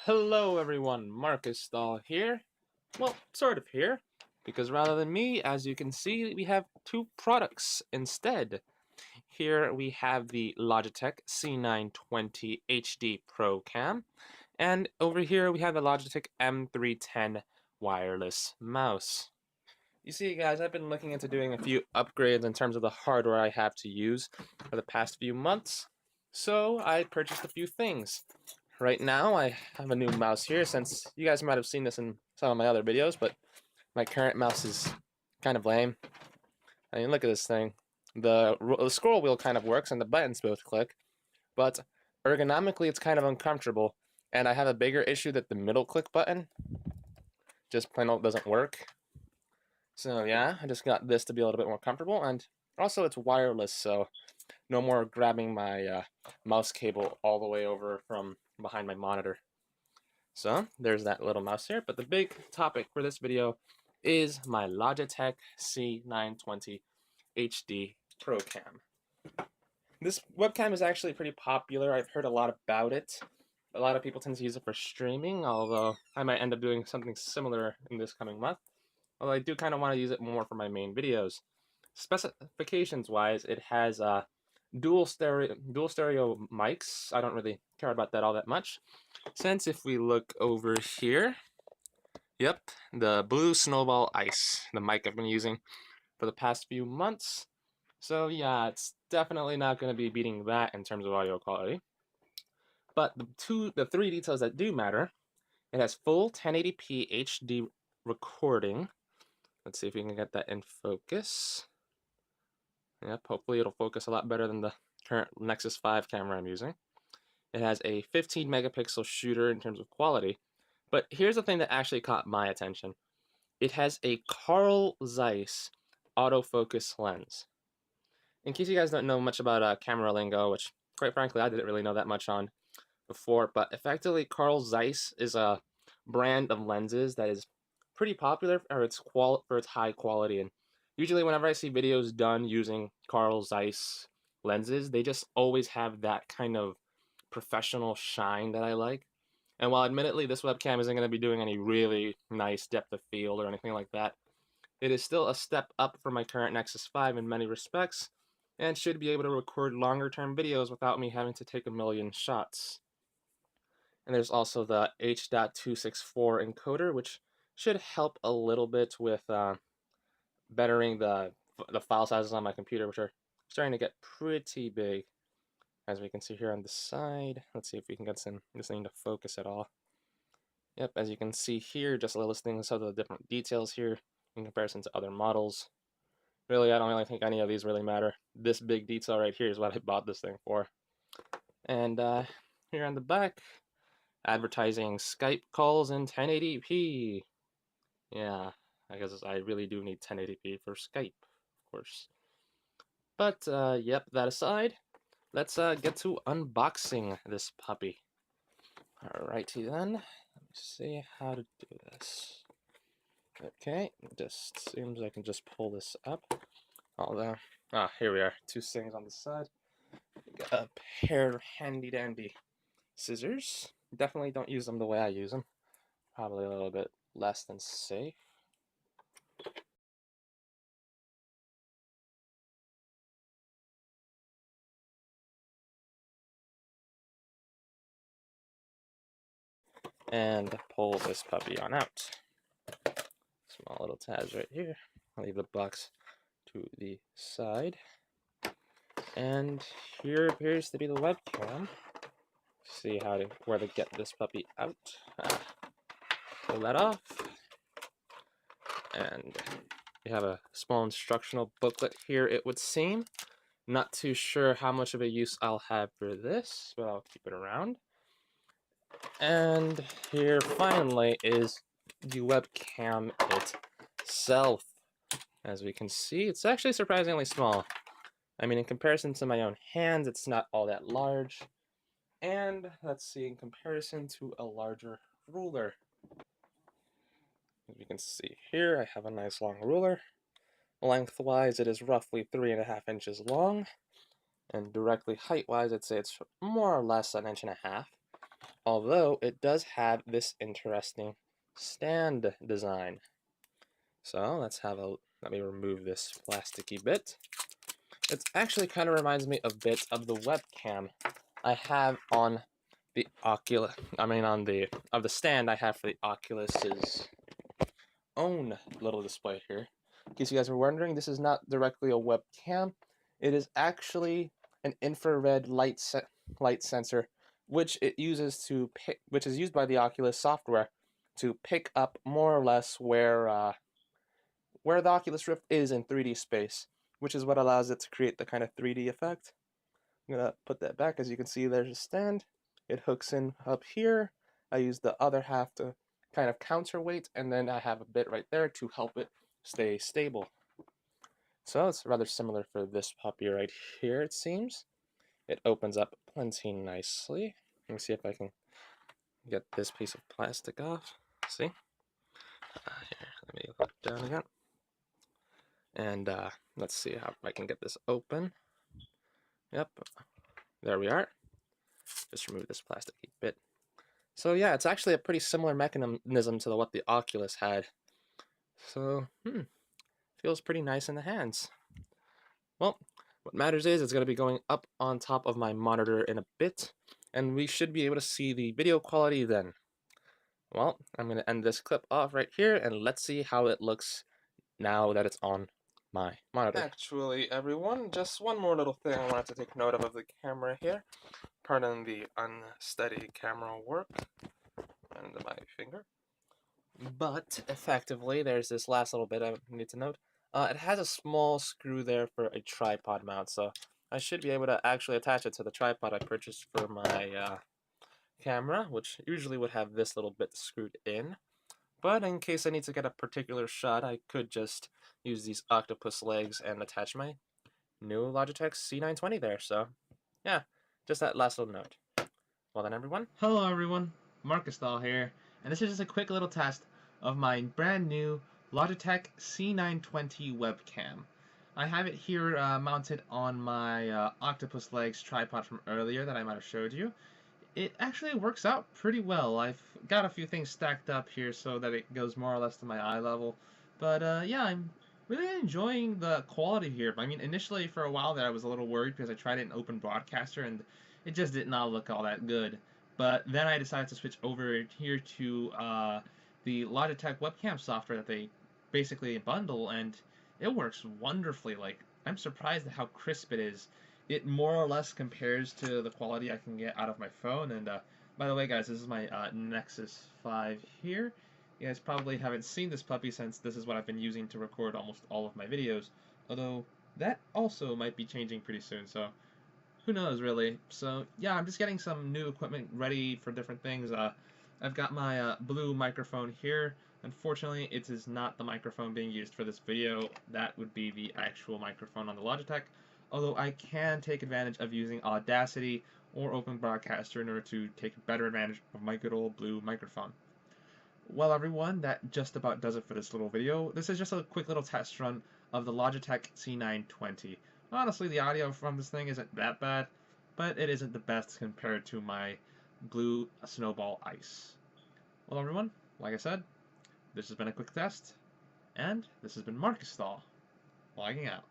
Hello everyone, Marcus Stahl here. Well, sort of here, because rather than me, as you can see, we have two products instead. Here we have the Logitech c920 HD Pro Cam, and over here we have the Logitech M310 wireless mouse. You see guys, I've been looking into doing a few upgrades in terms of the hardware I have to use for the past few months, so I purchased a few things. Right now, I have a new mouse here, since you guys might have seen this in some of my other videos, but my current mouse is kind of lame. I mean, look at this thing. The scroll wheel kind of works, and the buttons both click, but ergonomically it's kind of uncomfortable, and I have a bigger issue that the middle click button just plain old doesn't work. So yeah, I just got this to be a little bit more comfortable, and also it's wireless, so no more grabbing my mouse cable all the way over from behind my monitor. So there's that little mouse here, but the big topic for this video is my Logitech c920 HD Pro Cam. This webcam is actually pretty popular. I've heard a lot about it. A lot of people tend to use it for streaming, although I might end up doing something similar in this coming month. Although I do kind of want to use it more for my main videos. Specifications wise, it has dual stereo mics. I don't really care about that all that much, since if we look over here, yep, the Blue Snowball Ice, the mic I've been using for the past few months. So yeah, it's definitely not going to be beating that in terms of audio quality. But the three details that do matter: it has full 1080p HD recording. Let's see if we can get that in focus. Yep, hopefully it'll focus a lot better than the current Nexus 5 camera I'm using. It has a 15 megapixel shooter in terms of quality. But here's the thing that actually caught my attention. It has a Carl Zeiss autofocus lens. In case you guys don't know much about camera lingo, which quite frankly I didn't really know that much on before, but effectively Carl Zeiss is a brand of lenses that is pretty popular for its high quality. And usually whenever I see videos done using Carl Zeiss lenses, they just always have that kind of professional shine that I like. And while admittedly this webcam isn't going to be doing any really nice depth of field or anything like that, it is still a step up from my current Nexus 5 in many respects, and should be able to record longer term videos without me having to take a million shots. And there's also the H.264 encoder, which should help a little bit with bettering the file sizes on my computer, which are starting to get pretty big, as we can see here on the side. Let's see if we can get this thing to focus at all. Yep, as you can see here, just listing some of the different details here in comparison to other models. Really, I don't really think any of these really matter. This big detail right here is what I bought this thing for. And here on the back, advertising Skype calls in 1080p. Yeah, I guess I really do need 1080p for Skype, of course. But, yep, that aside, let's get to unboxing this puppy. Alrighty then, let me see how to do this. Okay, just seems I can just pull this up. Although, here we are, two things on the side. We got a pair of handy dandy scissors. Definitely don't use them the way I use them. Probably a little bit less than safe. And pull this puppy on out. Small little tabs right here. I'll leave the box to the side. And here appears to be the webcam. See where to get this puppy out. Pull that off. And we have a small instructional booklet here, it would seem. Not too sure how much of a use I'll have for this, but I'll keep it around. And here finally is the webcam itself. As we can see, it's actually surprisingly small. I mean, in comparison to my own hands, it's not all that large. And let's see, in comparison to a larger ruler. As you can see here, I have a nice long ruler. Lengthwise, it is roughly 3.5 inches long. And directly height-wise, I'd say it's more or less 1.5 inches. Although it does have this interesting stand design. So let me remove this plasticky bit. It actually kind of reminds me a bit of the webcam I have on the Oculus. On the stand I have for the Oculus's own little display here. In case you guys were wondering, this is not directly a webcam. It is actually an infrared light sensor, which which is used by the Oculus software to pick up more or less where the Oculus Rift is in 3D space, which is what allows it to create the kind of 3D effect. I'm gonna put that back. As you can see, there's a stand. It hooks in up here. I use the other half to kind of counterweight, and then I have a bit right there to help it stay stable. So it's rather similar for this puppy right here, it seems. It opens up plenty nicely. Let me see if I can get this piece of plastic off. See? Here, let me look down again. And let's see how I can get this open. Yep, there we are. Just remove this plasticky bit. So yeah, it's actually a pretty similar mechanism to what the Oculus had. So, feels pretty nice in the hands. Well, what matters is it's going to be going up on top of my monitor in a bit, and we should be able to see the video quality then. Well, I'm going to end this clip off right here, and let's see how it looks now that it's on my monitor. Actually, everyone, just one more little thing I wanted to take note of the camera here. Pardon the unsteady camera work and my finger. But effectively, there's this last little bit I need to note. It has a small screw there for a tripod mount, so I should be able to actually attach it to the tripod I purchased for my camera, which usually would have this little bit screwed in. But in case I need to get a particular shot, I could just use these octopus legs and attach my new Logitech c920 there. So, yeah, just that last little note. Well then, everyone. Hello, everyone. Marcus Dahl here, and this is just a quick little test of my brand new Logitech c920 webcam. I have it here mounted on my octopus legs tripod from earlier that I might have showed you. It actually works out pretty well. I've got a few things stacked up here so that it goes more or less to my eye level. But yeah, I'm really enjoying the quality here. I mean, initially for a while there I was a little worried because I tried it in Open Broadcaster and it just did not look all that good. But then I decided to switch over here to the Logitech webcam software that they basically bundle, and it works wonderfully. Like, I'm surprised at how crisp it is. It more or less compares to the quality I can get out of my phone. And by the way, guys, this is my Nexus 5 here. You guys probably haven't seen this puppy since this is what I've been using to record almost all of my videos. Although that also might be changing pretty soon, so who knows really. So yeah, I'm just getting some new equipment ready for different things. I've got my blue microphone here. Unfortunately, it is not the microphone being used for this video. That would be the actual microphone on the Logitech. Although I can take advantage of using Audacity or Open Broadcaster in order to take better advantage of my good old blue microphone. Well, everyone, that just about does it for this little video. This is just a quick little test run of the Logitech c920. Honestly, the audio from this thing isn't that bad, but it isn't the best compared to my blue Snowball Ice. Well, everyone, like I said, this has been a quick test, and this has been Marcus Stahl, logging out.